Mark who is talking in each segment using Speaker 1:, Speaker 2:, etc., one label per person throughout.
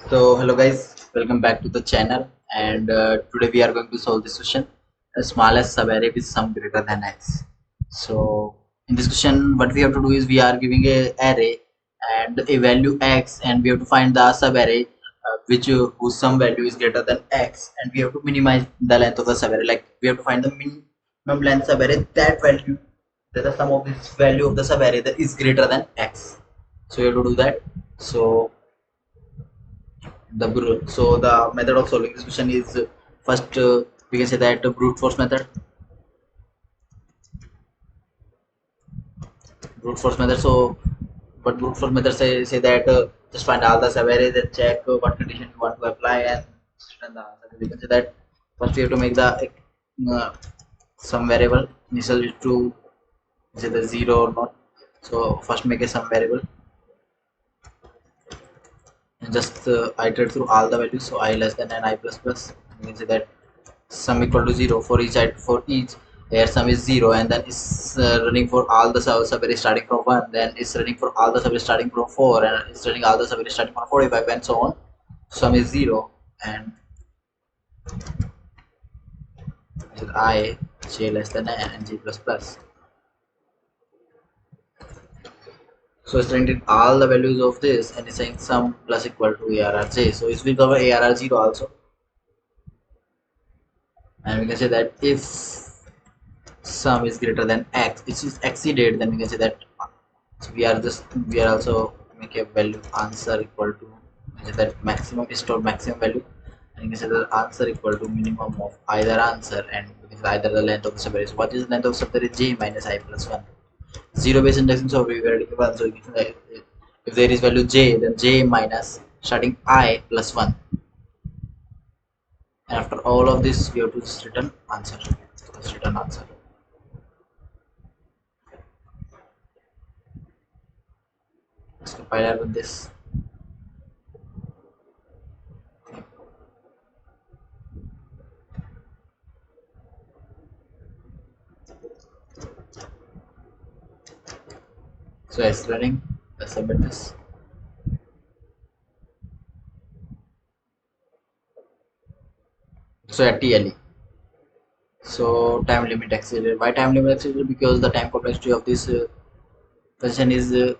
Speaker 1: So hello guys, welcome back to the channel, and today we are going to solve this question: the smallest subarray with sum greater than x. So in this question, what we have to do is we are giving a array and a value x, and we have to find the subarray which whose sum value is greater than x, and we have to minimize the length of the subarray. Like we have to find the minimum length subarray, that value, that the sum of this value of the subarray that is greater than x. So you have to do that. So the method of solving this question is first we can say that brute force method. So what brute force method say that just find all the subarray, then check what condition you want to apply and return the answer. We can say that first we have to make the uh, some variable initial to say the 0 or not. So first make a some variable and just iterate through all the values. So I less than and I plus plus. We can say that sum equal to 0 for each here sum is 0, and then it's running for all the subarray starting from 1, then it's running for all the subarray starting from 4, and it's running all the subarray starting from 45 and so on. Sum is 0 and I j less than n and j plus plus. So it's printing all the values of this and it's saying sum plus equal to arrj, so it will cover arr0 also. And we can say that if sum is greater than x, which is exceeded, then we can say that we are also make a value answer equal to, we say that maximum is stored maximum value, and we can say that answer equal to minimum of either answer, and we can say either the length of the subarray. So what is the length of subarray? J minus I plus 1. Zero based indexing, so we already given, so we can say if there is value j, then j minus starting I plus 1, and after all of this we have to just return answer. So let's return answer. Let's compile with this. So it's running. Let's submit this. So at TLE. So time limit exceeded. Why time limit exceeded? Because the time complexity of this position is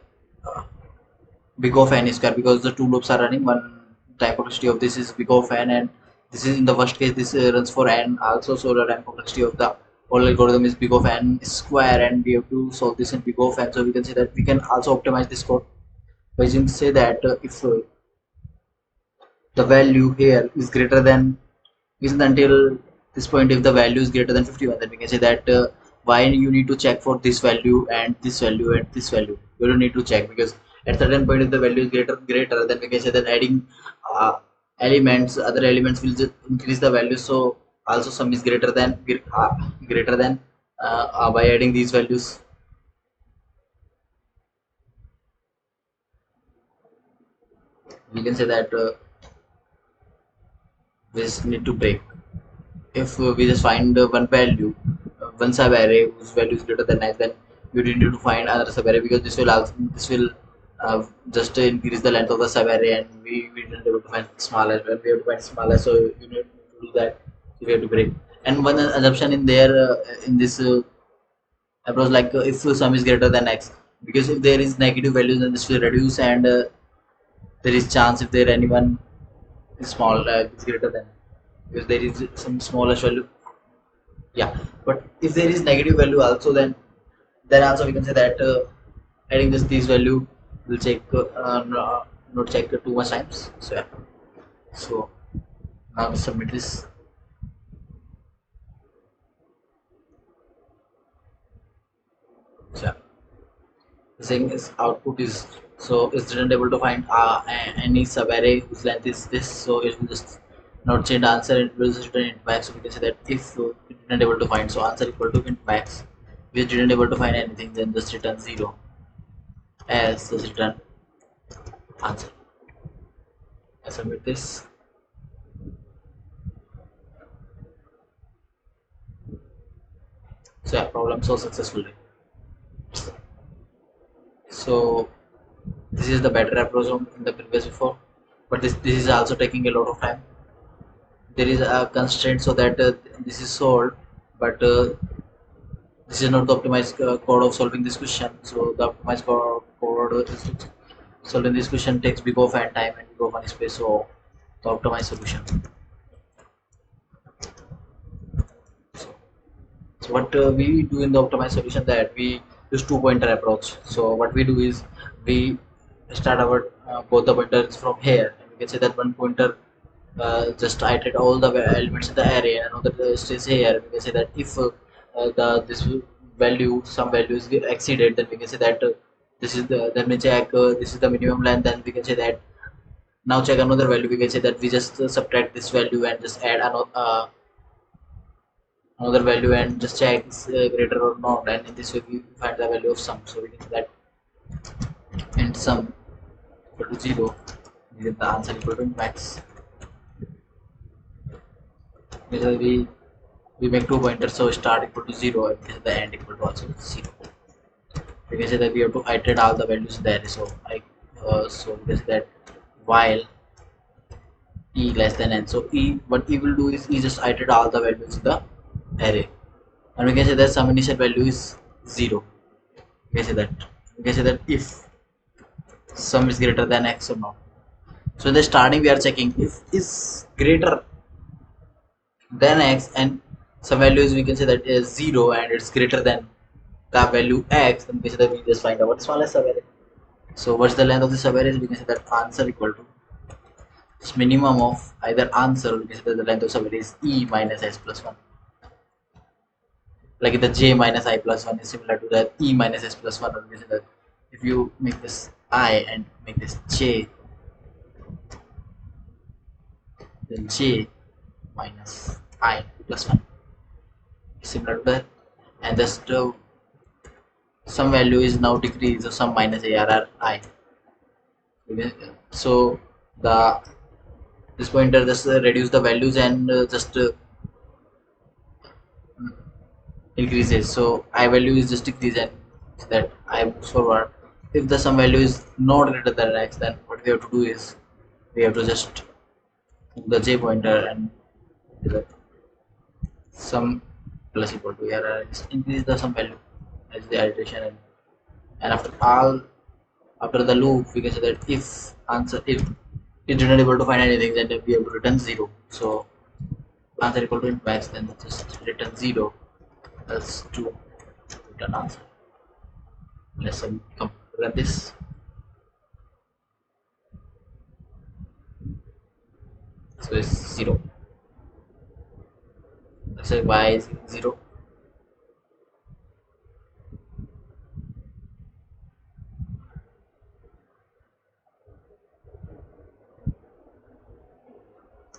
Speaker 1: big of n square, because the two loops are running. One time complexity of this is big of n, and this is in the worst case this runs for n also. So the time complexity of the whole algorithm is big of n square, and we have to solve this in big of n. So we can say that we can also optimize this code by using say that if the value here is greater than, isn't until this point, if the value is greater than 51, then we can say that why you need to check for this value and this value and this value. You don't need to check, because at certain point if the value is greater, then we can say that adding uh, other elements will just increase the value. So also sum is greater than by adding these values. We can say that we just need to break. If we just find one value, one subarray whose value is greater than x, then you need to find another subarray, because this will just increase the length of the subarray, and we didn't able to find smaller when we have to find smaller. So you need to do that. So we have to break. And one assumption in there in this approach, like if sum is greater than x, because if there is negative values, then this will reduce, and there is chance if there anyone is small is greater than, because there is some smallest value. Yeah, but if there is negative value also, then also we can say that adding this value will check not check too much times. So yeah, so now we submit this. So yeah, the saying is output is, so it's didn't able to find any subarray whose length is this, so it will just not change the answer, it will just return int max. So we can say that if it didn't able to find, so answer equal to int max. If it didn't able to find anything, then just return 0, else just return answer. I submit this. So yeah, problem solved successfully. So this is the better approach in the previous before. but this is also taking a lot of time. There is a constraint so that this is solved, but this is not the optimized code of solving this question. So the optimized code is solving this question takes big of n time and big of one space. So the optimized solution. So what we do in the optimized solution, that we use two pointer approach. So what we do is we start our both the pointers from here, and we can say that one pointer just iterate all the elements in the array, and another stays here. We can say that if the this value, some value is exceeded, then we can say that this is the, then we check this is the minimum length. Then we can say that now check another value. We can say that we just subtract this value and just add another value and just check is greater or not, and in this way we find the value of sum. So we can say that int sum equal to 0, we get the answer equal to max. Because we make two pointers, so start equal to 0 and the end equal to also 0. We can say that we have to iterate all the values there. So so we can say that while e less than n, so e, what e will do is e just iterate all the values in the array, and we can say that some initial value is 0. We can say that if sum is greater than x or not. So in the starting we are checking if is greater than x and some values, we can say that is 0 and it's greater than the value x, then we say that we just find out smallest subarray. So what's the length of the subarray? We can say that answer equal to minimum of either answer. We can say that the length of subarray is e minus s plus 1. Like the j minus I plus 1 is similar to that e minus s plus 1. Or we say that if you make this I and make this j, then j minus I plus 1 is similar to that, and just some value is now decreased, so some minus arr I. So the this pointer just reduce the values and just increases. So I value is just decrease, and that I moves forward. If the some value is not greater than x, then what we have to do is we have to just move the j pointer and sum plus equal to error, just increase the sum value as the iteration, and after the loop we can say that if answer, if it's not able to find anything, then we have to return 0. So answer equal to int max, then just return 0 else to return answer. Let's run this. So it's 0. Let's say y is 0.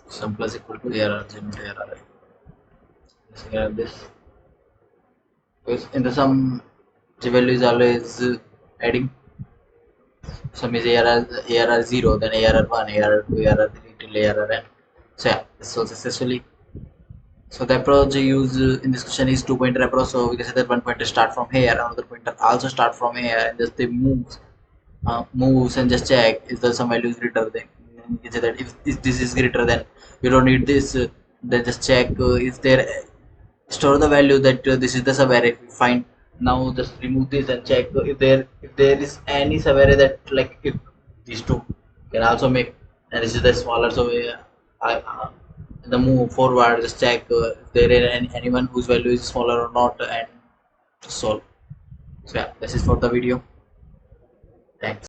Speaker 1: Sum plus equal to error, error. Let's grab this. Because in the sum, the value is always adding. Sum is ARR 0, then ARR 1, ARR 2, ARR 3 till ARR n. So yeah, so successfully. So the approach used in this question is two pointer approach. So we can say that one pointer start from here, another pointer also start from here, and just they moves and just check if the some value is greater. Then you can say that if this is greater, then you don't need this. Then just check if there, store the value that this is the subarray. If you find, now just remove this and check if there is any subarray that, like, if these two can also make, and this is the smaller. So the move forward, just check if there is anyone whose value is smaller or not, and solve. So yeah, this is for the video. Thanks.